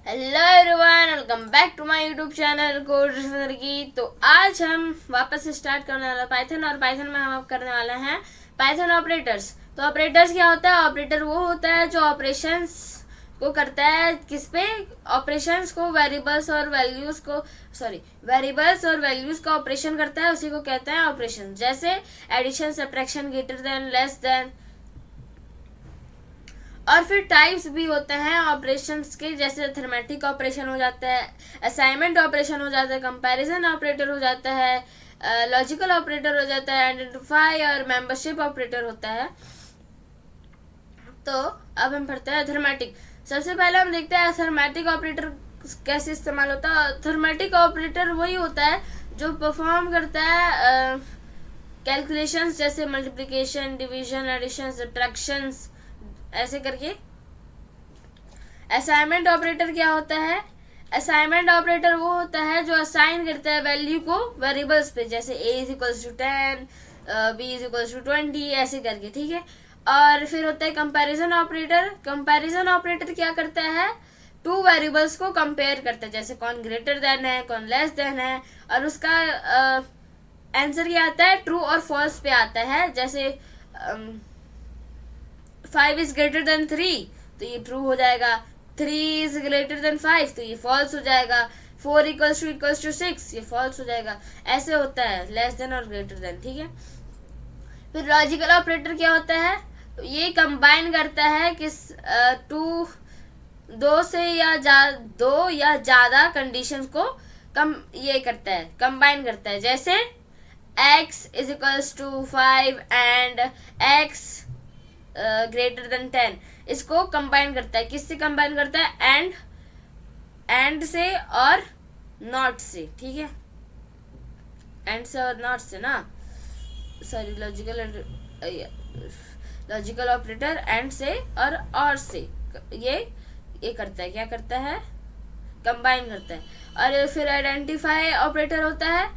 Hello everyone, welcome back to my YouTube channel code की। तो आज हम वापस से स्टार्ट करने वाला पाइथन, और पाइथन में हम अब करने वाले हैं पाइथन ऑपरेटर्स। तो ऑपरेटर्स क्या होता है? ऑपरेटर वो होता है जो ऑपरेशंस को करता है। किस पे? ऑपरेशंस को, वेरिएबल्स और वैल्यूज को, वेरिएबल्स और वैल्यूज का ऑपरेशन करता है, उसी को कहते हैं ऑपरेशन। जैसे addition, subtraction, greater than, less than. और फिर टाइप्स भी होते हैं ऑपरेशंस के, जैसे अरिथमेटिक ऑपरेशन हो जाता है, असाइनमेंट ऑपरेशन हो जाता है, कंपैरिजन ऑपरेटर हो जाता है, लॉजिकल ऑपरेटर हो जाता है, आइडेंटिफाई और मेंबरशिप ऑपरेटर होता है। तो अब हम पढ़ते हैं अरिथमेटिक। सबसे पहले हम देखते हैं अरिथमेटिक ऑपरेटर कैसे इस्तेमाल होता है। अरिथमेटिक ऑपरेटर वही होता है जो परफॉर्म करता है कैलकुलेशंस, जैसे मल्टीप्लिकेशन, डिवीजन, एडिशन, सब्ट्रैक्शंस, ऐसे करके। असाइनमेंट ऑपरेटर क्या होता है? असाइनमेंट ऑपरेटर वो होता है जो असाइन करता है वैल्यू को वेरिएबल्स पे, जैसे a is equals to 10, b is equals to 20, ऐसे करके, ठीक है। और फिर होता है कंपैरिजन ऑपरेटर। कंपैरिजन ऑपरेटर क्या करता है? टू वेरिएबल्स को कंपेयर करता है, जैसे कौन ग्रेटर देन है, कौन लेस देन है, और उसका आंसर क्या आता है? ट्रू और फॉल्स पे आता है। जैसे 5 इज ग्रेटर देन 3, तो ये ट्रू हो जाएगा। 3 इज ग्रेटर देन 5, तो ये फॉल्स हो जाएगा। 4 इक्वल्स टू 6, ये फॉल्स हो जाएगा। ऐसे होता है लेस देन और ग्रेटर देन, ठीक है। फिर लॉजिकल ऑपरेटर क्या होता है? ये कंबाइन करता है किस दो या ज्यादा कंडीशंस को ये करता है, कंबाइन करता है। जैसे x is equals to 5 and x greater than 10, इसको कंबाइन करता है। किससे कंबाइन करता है? एंड से और नॉट से, ठीक है। एंड से और नॉट से ना, सॉरी, लॉजिकल ऑपरेटर एंड से और से ये करता है। क्या करता है? कंबाइन करता है। और फिर आइडेंटिफाई ऑपरेटर होता है,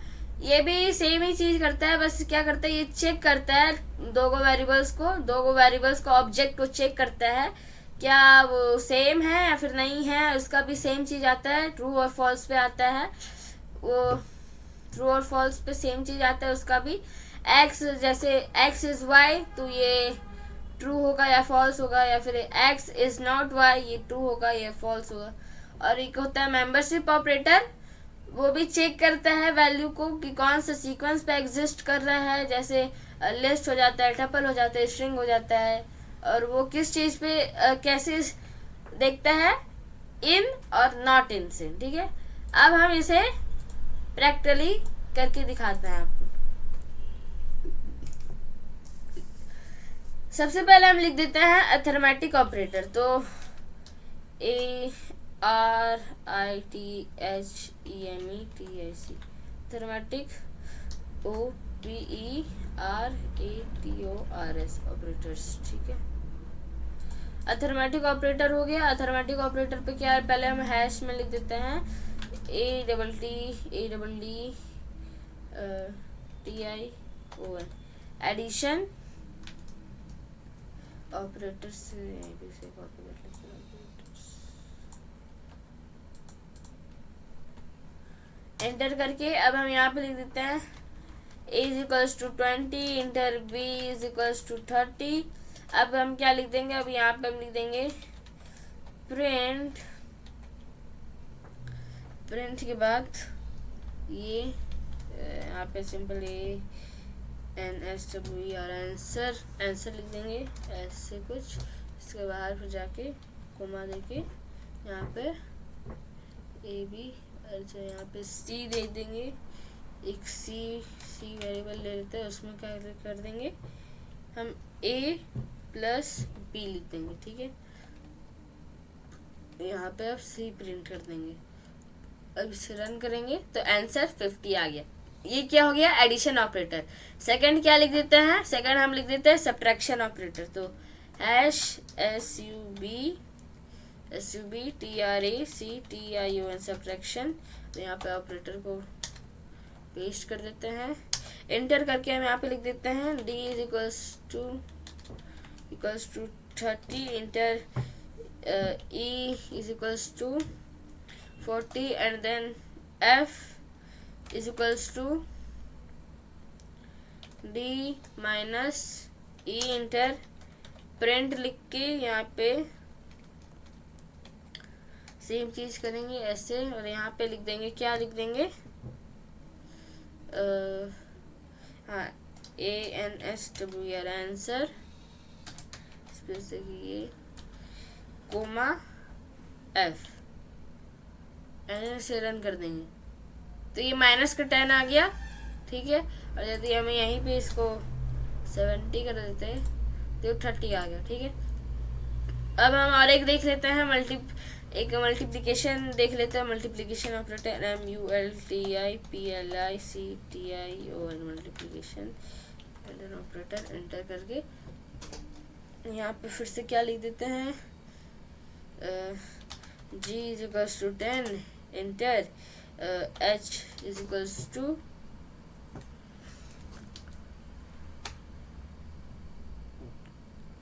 ये भी सेम ही चीज करता है, बस क्या करता है? ये चेक करता है दो वेरिएबल्स को ऑब्जेक्ट को चेक करता है क्या वो सेम है या फिर नहीं है। उसका भी सेम चीज आता है, ट्रू और फॉल्स पे आता है। वो ट्रू और फॉल्स पे सेम चीज आता है उसका भी। एक्स, जैसे एक्स इज वाई, तो ये ट्रू होगा या फॉल्स होगा, या फिर एक्स इज नॉट वाई, ये ट्रू होगा या फॉल्स होगा। और एक होता है मेंबरशिप ऑपरेटर, वो भी चेक करता है वैल्यू को कि कौन सा सीक्वेंस पे एग्जिस्ट कर रहा है। जैसे लिस्ट हो जाता है, टपल हो जाता है, स्ट्रिंग हो जाता है। और वो किस चीज पे कैसे देखता है? इन और नॉट इन से, ठीक है। अब हम इसे प्रैक्टिकली करके दिखाते हैं आपको। सबसे पहले हम लिख देते हैं अरिथमेटिक ऑपरेटर। तो ARITHEMETIC, अरिथमेटिक OPERATORS ऑपरेटर्स, ठीक है। अरिथमेटिक ऑपरेटर हो गया। अरिथमेटिक ऑपरेटर पे क्या है? पहले हम हैश में लिख देते हैं ADDTION, एडिशन ऑपरेटर से कॉपी कर लेते हैं। एंटर करके अब हम यहाँ पे लिख देते हैं a is equals to 20, enter b is equals to 30। अब हम क्या लिख देंगे? अब यहाँ पे हम लिख देंगे प्रिंट के बाद ये यहाँ पे सिंपल ANSWER आंसर लिख देंगे, ऐसे कुछ। इसके बाहर फिर जाके कोमा देके यहाँ पे AB, अच्छा यहाँ पे C दे देंगे। एक C वेरिएबल ले लेते हैं, उसमें क्या कर देंगे हम? A प्लस B लिख देंगे, ठीक है। यहाँ पे अब C प्रिंट कर देंगे। अब इसे रन करेंगे तो आंसर 50 आ गया। ये क्या हो गया? Addition operator. सेकंड क्या लिख देते हैं? सेकंड हम लिख देते हैं सब्ट्रैक्शन ऑपरेटर। तो हैश SUBTRACTION, सब्ट्रैक्शन। तो यहाँ पे ऑपरेटर को पेस्ट कर देते हैं। एंटर करके हम यहाँ पे लिख देते हैं D is equals to 30, enter E is equals to 40 and then f is equals to d minus E enter print लिख के यहाँ पे सेम चीज करेंगे ऐसे, और यहाँ पे लिख देंगे, क्या लिख देंगे, हाँ ANSWR आंसर स्पेस देखिए कोमा f ऐसे रन कर देंगे तो ये माइनस का 10 आ गया, ठीक है। और यदि हमें यहीं पे इसको 70 कर देते हैं तो 30 आ गया, ठीक है। अब हम और एक देख लेते हैं, मल्टीप्लिकेशन देख लेते हैं, multiplication operator MULTIPLICTION multiplication operator enter करके यहाँ पे फिर से क्या लिख देते हैं, G is equals to 10 enter, H is equals to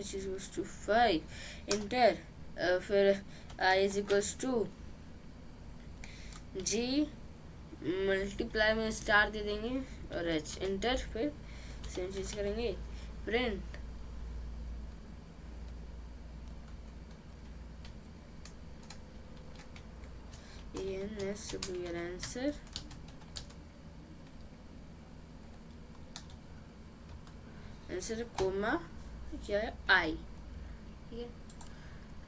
H is equals to 5 enter, फिर I is equals to G multiply में स्टार दे देंगे और H इंटर, फिर सेम चीज करेंगे प्रिंट ANSWR आंसर कोमा क्या है आई, ठीक है।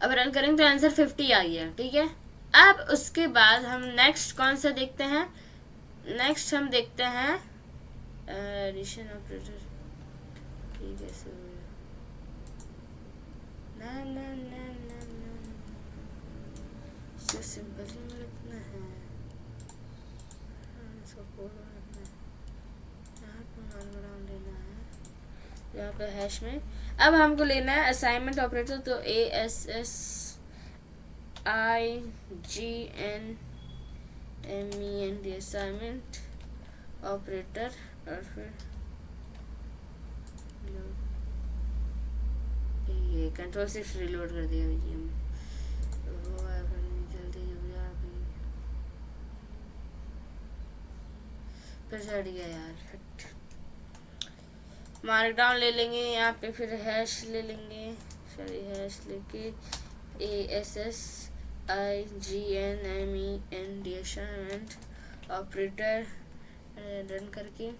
अब रन करेंगे तो आंसर 50 आ गया, ठीक है। अब उसके बाद हम नेक्स्ट कौन सा देखते हैं, नेक्स्ट हम देखते हैं एडिशन ऑपरेटर, ठीक है। सो ना ना ना ना ना इसको सिंपल ही में रखना है, इसको कोड में रखना है, यहाँ पे मार्कडाउन लेना है, यहाँ पे हैश में। अब हमको लेना है असाइनमेंट ऑपरेटर, तो ASSIGNMENT असाइनमेंट ऑपरेटर, और फिर ये कंट्रोल सिर्फ रिलोड कर दिया जल्दी हो गया अभी, फिर चढ़ गया यार। मार्कडाउन ले लेंगे यहाँ पे, फिर हैश ले लेंगे, सॉरी हैश लेके ASSIGNMENT असाइनमेंट ऑपरेटर रन करके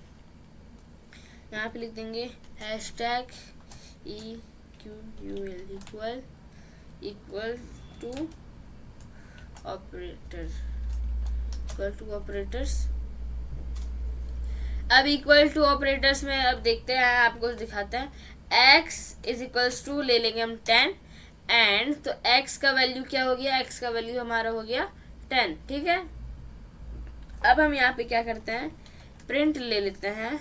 यहाँ पे लिख देंगे hashtag EQUL equal to operator, equal to operators. अब इक्वल टू ऑपरेटर्स में अब देखते हैं, आपको दिखाते हैं, x इज इक्वल्स टू ले लेंगे हम 10 एंड, तो x का वैल्यू क्या हो गया, x का वैल्यू हमारा हो गया 10, ठीक है। अब हम यहाँ पे क्या करते हैं, प्रिंट ले लेते हैं,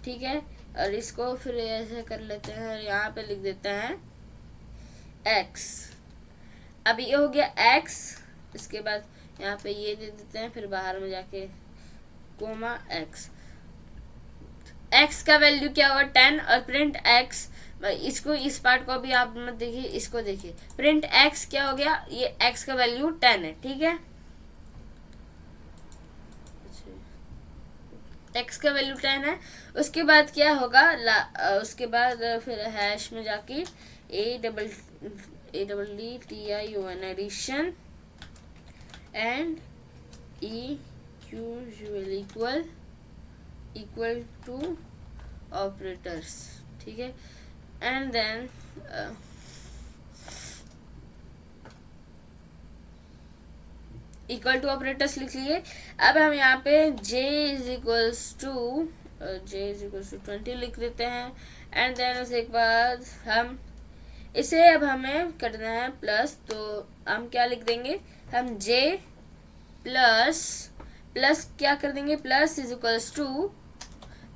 ठीक है, और इसको फिर ऐसे कर लेते हैं, यहाँ पे लिख देते हैं x। अब ये हो गया x, इसके बाद यहाँ पे ये दे देते हैं, फिर बाहर में जाके कोमा x, x का वैल्यू क्या होगा 10, और प्रिंट x, इसको इस पार्ट को भी आप मत देखिए, इसको देखिए, प्रिंट x क्या हो गया, ये x का वैल्यू 10 है, ठीक है। x का वैल्यू 10 है, उसके बाद क्या होगा, उसके बाद फिर हैश में जाके ADDTION addition and EQUL equal to operators, ठीक है, and then equal to operators लिख लिए। अब हम यहाँ पे j इज इक्वल्स टू 20 लिख देते हैं, एंड देन उसके बाद हम इसे अब हमें करना है प्लस, तो हम क्या लिख देंगे, हम j प्लस क्या कर देंगे, प्लस इज इक्वल्स टू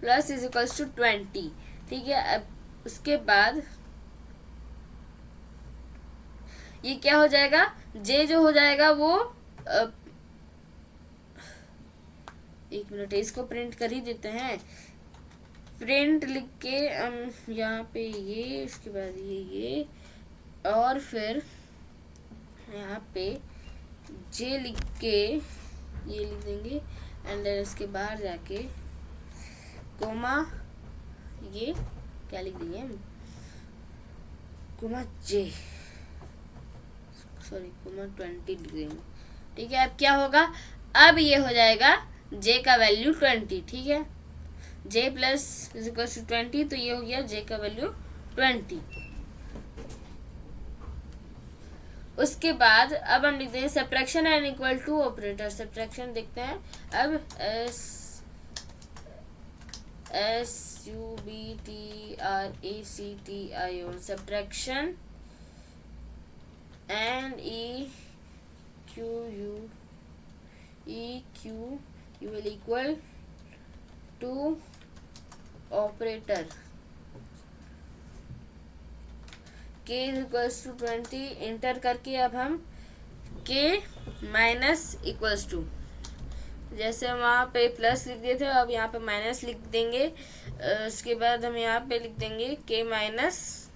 20, ठीक है। अब उसके बाद ये क्या हो जाएगा, j जो हो जाएगा वो एक मिनट, इसको प्रिंट कर ही देते हैं, प्रिंट लिख के हम यहाँ पे ये, उसके बाद ये और फिर यहाँ पे जे लिख के ये लिख देंगे एंड देन इसके बाहर जाके कोमा, ये क्या लिख देंगे हम, कोमा जे, सॉरी कोमा 20 लिख देंगे। ठीक है, अब क्या होगा, अब ये हो जाएगा जे का वैल्यू 20। ठीक है, जे प्लस इज इक्वल टू 20, तो ये हो गया जे का वैल्यू 20। उसके बाद अब हम लिखते हैं subtraction and equal to operator. Subtraction देखते हैं अब, SUBTRACTION, subtraction and EQUAL equal to operator k equals to 20 enter करके अब हम k माइनस इक्वल्स टू, जैसे वहाँ पे प्लस लिख दिए थे अब यहाँ पे माइनस लिख देंगे। उसके बाद हम यहाँ पे लिख देंगे k माइनस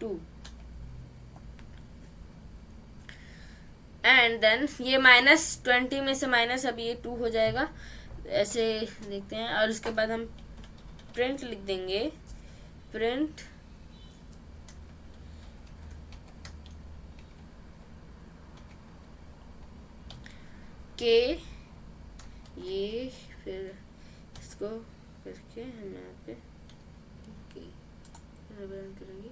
2 एंड देन ये -20 में से माइनस अब ये 2 हो जाएगा, ऐसे देखते हैं। और उसके बाद हम प्रिंट लिख देंगे, प्रिंट के, ये फिर इसको करके हम यहाँ पे करेंगे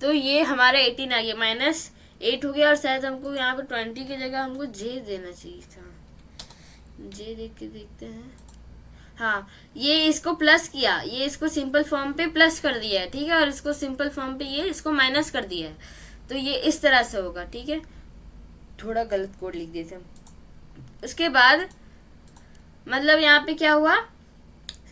तो ये हमारा 18 आ गया, -8 हो गया। और शायद हमको यहाँ पे 20 की जगह हमको जे देना चाहिए था, जे देख के देखते हैं। हाँ, ये इसको प्लस किया, ये इसको सिंपल फॉर्म पे प्लस कर दिया है। ठीक है, और इसको सिंपल फॉर्म पे ये इसको माइनस कर दिया है, तो ये इस तरह से होगा। ठीक है, थोड़ा गलत कोड लिख दिए थे हम। उसके बाद मतलब यहाँ पे क्या हुआ,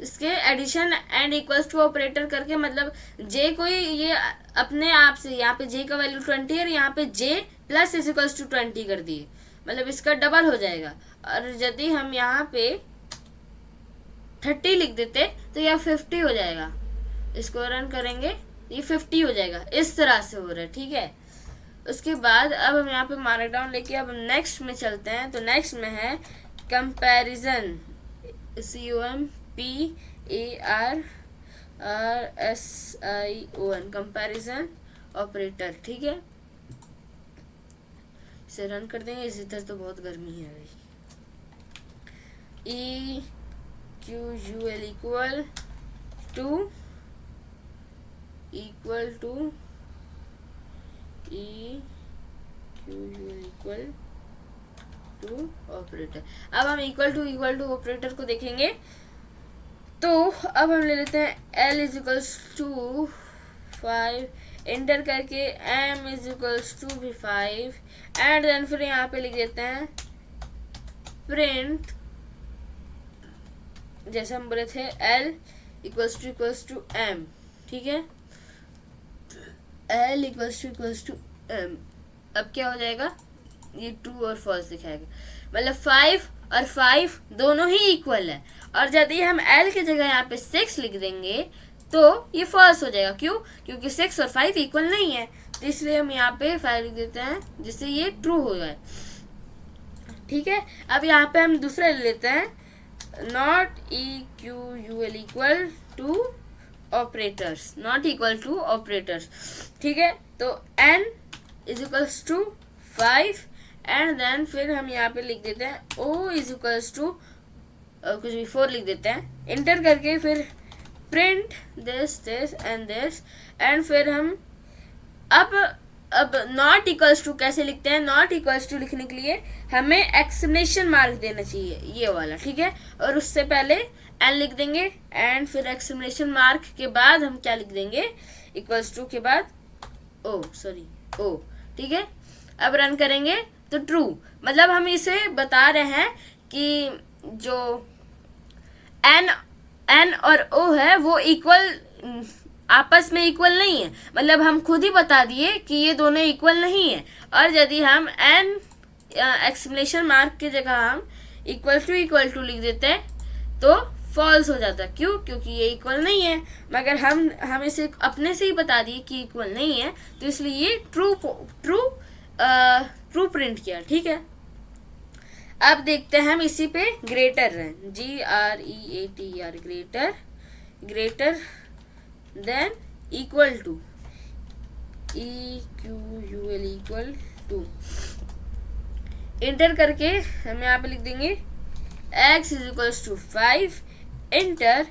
इसके addition and equals to operator करके मतलब जे को ये अपने आप से यहाँ पे जे का वैल्यू 20 और यहाँ पे जे प्लस इज इक्वल्स टू 20 कर दिए, मतलब इसका डबल हो जाएगा। और यदि हम यहाँ पे 30 लिख देते तो यह 50 हो जाएगा। इसको रन करेंगे ये 50 हो जाएगा, इस तरह से हो रहा है। ठीक है, उसके बाद अब हम यहाँ पे मार्कडाउन लेके अब नेक्स्ट में चलते हैं। तो नेक्स्ट में है कंपैरिजन, COMPARISION, कंपैरिजन ऑपरेटर। ठीक है, इसे रन कर देंगे। इसी तरह तो बहुत गर्मी है भाई। EQUAL equal to EQUAL equal to operator. अब हम इक्वल टू ऑपरेटर को देखेंगे। तो अब हम ले लेते हैं L is equals to 5 enter करके M इज इक्वल्स टू भी 5 एंड देन फिर यहाँ पे लिख देते हैं प्रिंट, जैसे हम बोले थे L इक्वल्स टू M। ठीक है, L इक्वल्स टू M। अब क्या हो जाएगा, ये ट्रू और फॉल्स दिखाएगा, मतलब 5 और 5 दोनों ही इक्वल है। और यदि हम L की जगह यहाँ पे 6 लिख देंगे तो ये फॉल्स हो जाएगा। क्यों, क्योंकि 6 और 5 इक्वल नहीं है, तो इसलिए हम यहाँ पे 5 लिख देते हैं जिससे ये ट्रू हो जाए। ठीक है, अब यहाँ पे हम दूसरा ले लेते हैं, not EQUAL equal to operators, not equal to operators. ठीक है, तो N is equals to 5 and then फिर हम यहाँ पे लिख देते हैं O इज इक्वल्स टू कुछ भी 4 लिख देते हैं, इंटर करके फिर print this and this and फिर हम अब नॉट इक्वल्स टू कैसे लिखते हैं। नॉट इक्वल्स टू लिखने के लिए हमें एक्सक्लेमेशन मार्क देना चाहिए, ये वाला। ठीक है, और उससे पहले एन लिख देंगे एंड फिर एक्सक्लेमेशन मार्क के बाद हम क्या लिख देंगे, इक्वल्स टू के बाद ओ। ठीक है, अब रन करेंगे तो ट्रू, मतलब हम इसे बता रहे हैं कि जो एन और ओ है वो इक्वल, आपस में इक्वल नहीं है, मतलब हम खुद ही बता दिए कि ये दोनों इक्वल नहीं है। और यदि हम एन एक्सक्लेमेशन मार्क की जगह हम इक्वल टू लिख देते हैं तो फॉल्स हो जाता है। क्यों, क्योंकि ये इक्वल नहीं है, मगर हम इसे अपने से ही बता दिए कि इक्वल नहीं है, तो इसलिए ये ट्रू ट्रू प्रिंट किया, ठीक है। अब देखते हैं हम इसी पे ग्रेटर है, GREATER, greater than equal to, EQUL equal to, enter करके हम यहाँ पे लिख देंगे x is equals to 5, enter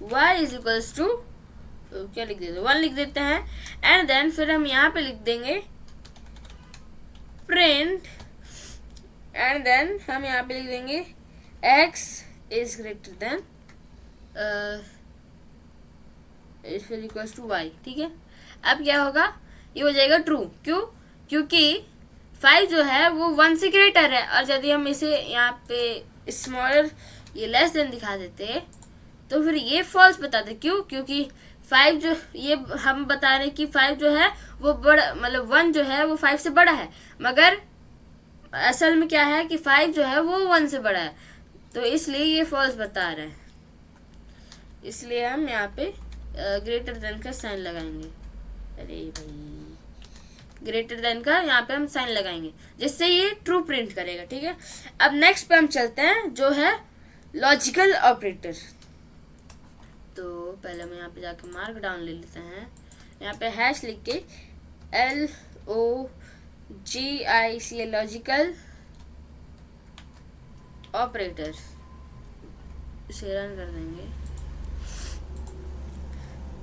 y is equals to क्या लिख देते हैं, 1 लिख देते हैं। एंड देन फिर हम यहाँ पे लिख देंगे प्रिंट, एंड देन हम यहाँ पे लिख देंगे x is greater than equals to y, ठीक है। अब क्या होगा, ये हो जाएगा ट्रू, क्यों, क्योंकि 5 जो है वो 1 से ग्रेटर है, और यदि हम इसे यहाँ पे स्मॉलर ये लेस देन दिखा देते तो फिर ये फॉल्स बताते, क्यों, क्योंकि 5 जो ये हम बता रहे कि 5 जो है वो बड़ा, मतलब 1 जो है वो 5 से बड़ा है, मगर असल में क्या है कि 5 जो है वो 1 से बड़ा है, तो इसलिए ये फॉल्स बता रहा है। इसलिए हम यहाँ पे ग्रेटर देन का साइन लगाएंगे, अरे भाई ग्रेटर देन का यहाँ पे हम साइन लगाएंगे, जिससे ये ट्रू प्रिंट करेगा, ठीक है। अब नेक्स्ट पे हम चलते हैं जो है लॉजिकल ऑपरेटर। तो पहले हम यहाँ पे जाके मार्क डाउन ले लेते हैं, यहाँ पे हैश लिख के LOGIC लॉजिकल ऑपरेटर इसे रन कर देंगे।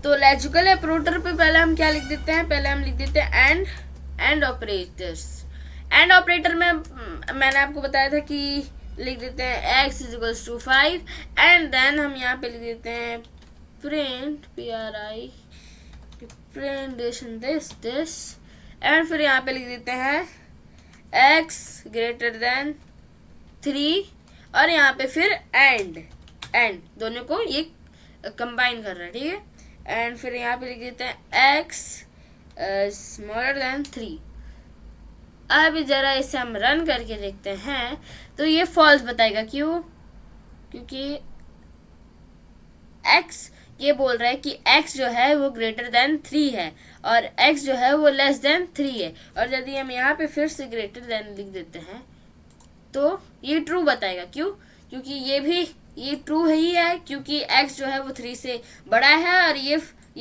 तो लॉजिकल ऑपरेटर पे पहले हम क्या लिख देते हैं, पहले हम लिख देते हैं एंड ऑपरेटर्स। एंड ऑपरेटर में मैंने आपको बताया था कि लिख देते हैं x is equals to 5, and then हम यहाँ पे लिख देते हैं प्रिंट प्रिंटेशन दिस, एंड फिर यहाँ पे लिख देते हैं x ग्रेटर देन 3, और यहाँ पे फिर एंड दोनों को ये कंबाइन कर रहा है, ठीक है। एंड फिर यहाँ पे लिख देते हैं x स्मॉलर देन 3। अब जरा इसे हम रन करके देखते हैं तो ये फॉल्स बताएगा, क्यों, क्योंकि x ये बोल रहा है कि x जो है वो ग्रेटर देन 3 है और x जो है वो लेस देन 3 है, और यदि हम यहाँ पे फिर से ग्रेटर देन लिख देते हैं तो ये ट्रू बताएगा, क्यों, क्योंकि ये ट्रू ही है, क्योंकि x जो है वो 3 से बड़ा है, और ये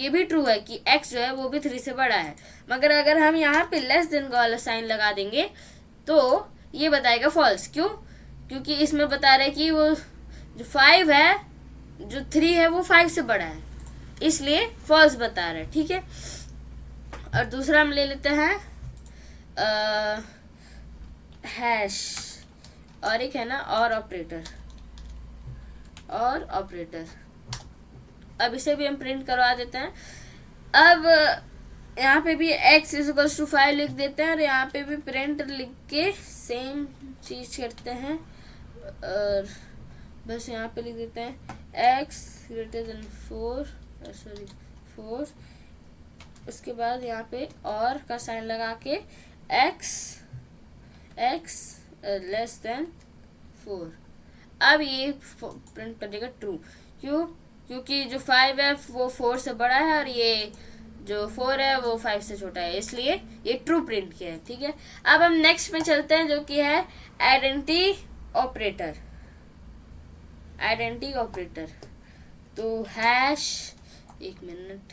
भी ट्रू है कि x जो है वो भी 3 से बड़ा है। मगर अगर हम यहाँ पे लेस देन का वाला साइन लगा देंगे तो ये बताएगा फॉल्स, क्यों, क्योंकि इसमें बता रहे कि वो जो 5 है, जो 3 है वो 5 से बड़ा है, इसलिए फॉल्स बता रहा है, ठीक है। और दूसरा हम ले लेते हैं हैश, और एक है ना और ऑपरेटर। अब इसे भी हम प्रिंट करवा देते हैं। अब यहाँ पे भी x इज इक्वल्स टू 5 लिख देते हैं, और यहाँ पे भी प्रिंट लिख के सेम चीज करते हैं, और बस यहाँ पे लिख देते हैं x ग्रेटर देन 4, उसके बाद यहाँ पे और का साइन लगा के x लेस देन 4। अब ये प्रिंट करेगा ट्रू, क्यों, क्योंकि जो 5 है वो 4 से बड़ा है, और ये जो 4 है वो 5 से छोटा है, इसलिए ये ट्रू प्रिंट किया है, ठीक है। अब हम नेक्स्ट में चलते हैं जो कि है आइडेंटिटी ऑपरेटर। तो हैश, एक मिनट,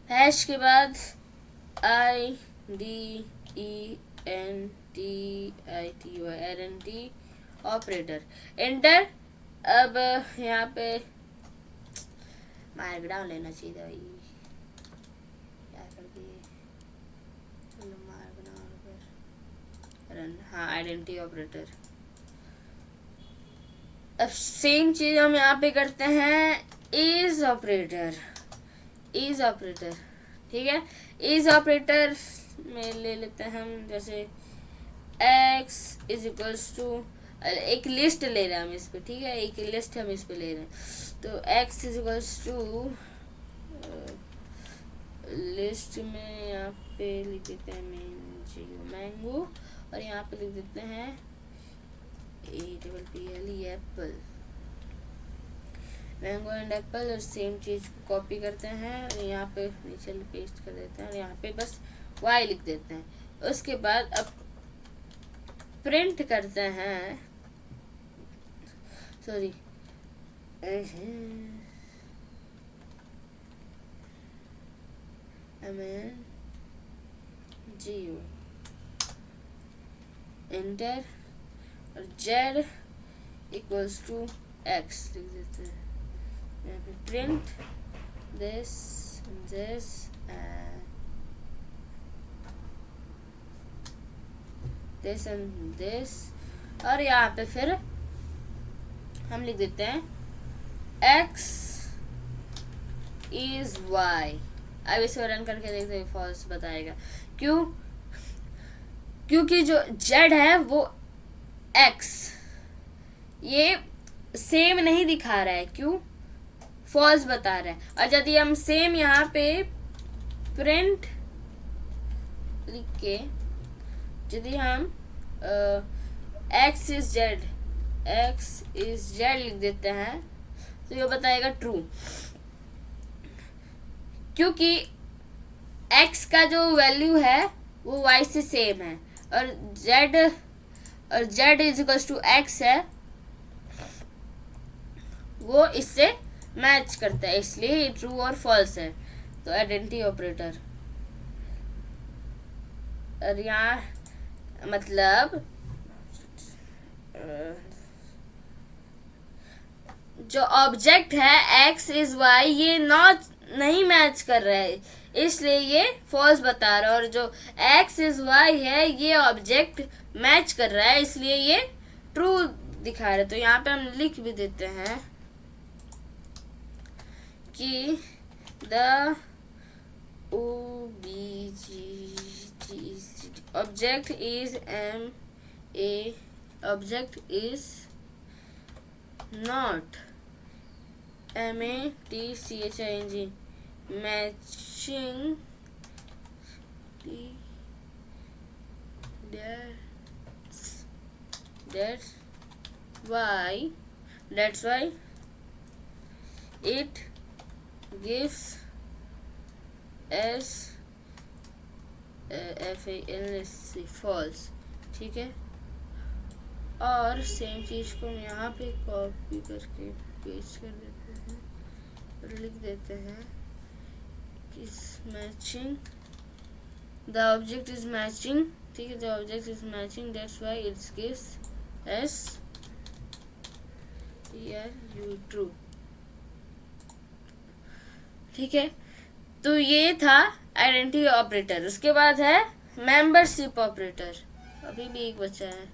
हैश के बाद IDENTITY आइडेंटिटी ऑपरेटर, एंटर। अब यहाँ पे मार्क डाउन लेना चाहिए था भाई, क्या कर दिए, चलो मार्क डाउन कर रन, हाँ आइडेंटिटी ऑपरेटर। अब सेम चीज हम यहाँ पे करते हैं इज ऑपरेटर, ठीक है। इज ऑपरेटर में ले लेते हैं हम, जैसे x इज इक्वल्स टू, एक लिस्ट ले रहे हैं हम इस पे, ठीक है, एक लिस्ट हम इस पे ले रहे हैं, तो x is equals to list में यहाँ पे लिख देते हैं मैंगो, और यहाँ पे लिख देते हैं एप्पल। मैंगो एंड एप्पल, और सेम चीज़ को कॉपी करते हैं और यहाँ पे नीचे पेस्ट कर देते हैं और यहाँ पे बस वाई लिख देते हैं। उसके बाद अब प्रिंट करते हैं, सॉरी MNGO, एंटर, और z इक्वल्स टू x लिख देते हैं। यहाँ पे प्रिंट दिस एंड दिस, और यहाँ पे फिर हम लिख देते हैं x इज y। अब इसको रन करके देखते हैं, फॉल्स बताएगा। क्योंकि जो z है वो x ये सेम नहीं दिखा रहा है, क्यों? फॉल्स बता रहा है। और यदि हम सेम यहाँ पे प्रिंट लिख के यदि हम x इज z लिख देते हैं तो ये बताएगा ट्रू, क्योंकि x का जो वैल्यू है वो y से सेम है और z is equal to x है, वो इससे मैच करता है, इसलिए ये ट्रू और फॉल्स है। तो आइडेंटिटी ऑपरेटर, और यहाँ मतलब जो ऑब्जेक्ट है x इज y ये नहीं मैच कर रहा है, इसलिए ये फॉल्स बता रहा है। और जो x इज y है ये ऑब्जेक्ट मैच कर रहा है, इसलिए ये ट्रू दिखा रहा है। तो यहाँ पे हम लिख भी देते हैं कि the object is not matching that's why it gives as false। ठीक है, और सेम चीज को हम यहाँ पे कॉपी करके पेस्ट कर देते हैं और लिख देते हैं कि matching, the object is matching. ठीक है, the object is matching that's why it gives S U true. ठीक है, तो ये था आइडेंटिटी ऑपरेटर। उसके बाद है मेंबरशिप ऑपरेटर, अभी भी एक बचा है।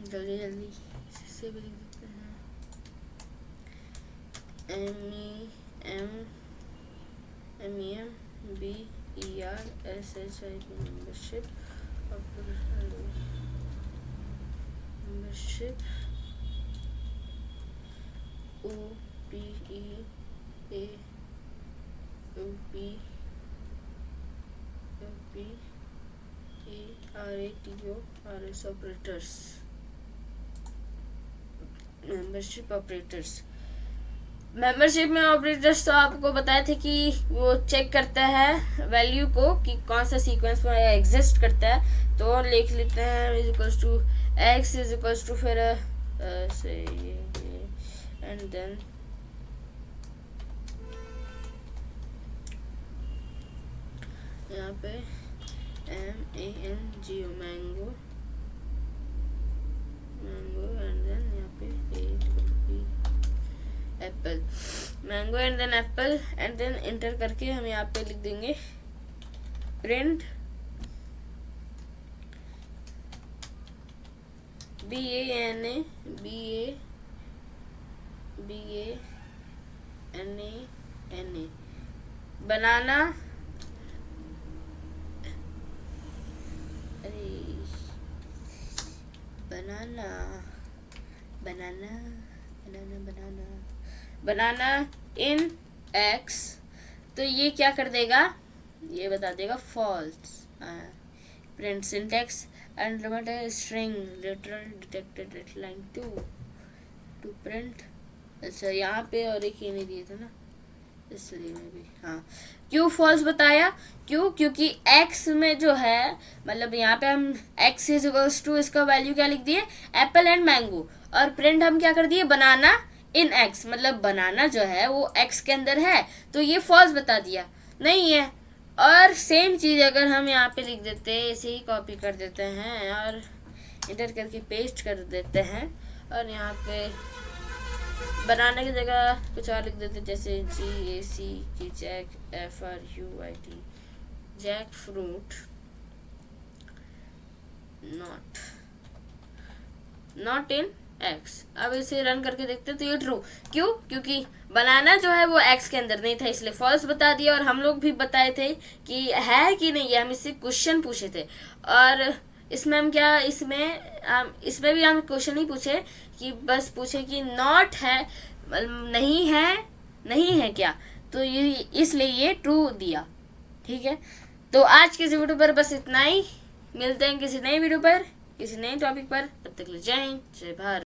जल्दी जल्दी इससे भी लिख देते हैं, MEMBERSHIP membership OPEARATORS operators, membership operators. Membership में ऑपरेटर्स तो आपको बताए थे कि वो चेक करता है वैल्यू को कि कौन सा सीक्वेंस में एग्जिस्ट करता है। तो लिख लेते हैं is equals to x is equals to फिर से एंड देन यहाँ पे MANGO मैंगो एंड देन यहाँ पे apple, mango and then apple and then enter करके हम यहाँ पे लिख देंगे print BANA banana, banana in x, तो ये क्या कर देगा, ये बता देगा false. Print syntax end limit है string literal detected at line 2 to print. अच्छा यहाँ पे और एक ये नहीं दिए थे ना, इसलिए में भी हाँ क्यों फॉल्स बताया, क्यों, क्योंकि x में जो है मतलब यहाँ पे हम x इज इक्वल्स टू इसका वैल्यू क्या लिख दिए एप्पल एंड मैंगो, और प्रिंट हम क्या कर दिए बनाना इन x, मतलब बनाना जो है वो x के अंदर है, तो ये फॉल्स बता दिया नहीं है। और सेम चीज़ अगर हम यहाँ पे लिख देते ऐसे ही कॉपी कर देते हैं और इंटर करके पेस्ट कर देते हैं और यहाँ पे बनाने की जगह कुछ और लिख देते जैसे GAC की jack FRUIT jackfruit not in x। अब इसे रन करके देखते हैं तो ये ट्रू, क्यों, क्योंकि बनाना जो है वो x के अंदर नहीं था इसलिए फॉल्स बता दिया। और हम लोग भी बताए थे कि है कि नहीं, हम इससे क्वेश्चन पूछे थे और इसमें हम क्या इसमें भी हम क्वेश्चन ही पूछे कि बस पूछे कि नॉट है नहीं है क्या, तो ये इसलिए ये ट्रू दिया। ठीक है, तो आज के इस वीडियो पर बस इतना ही, मिलते हैं किसी नई वीडियो पर किसी नए टॉपिक पर, तब तक के लिए जय हिंद जय भारत।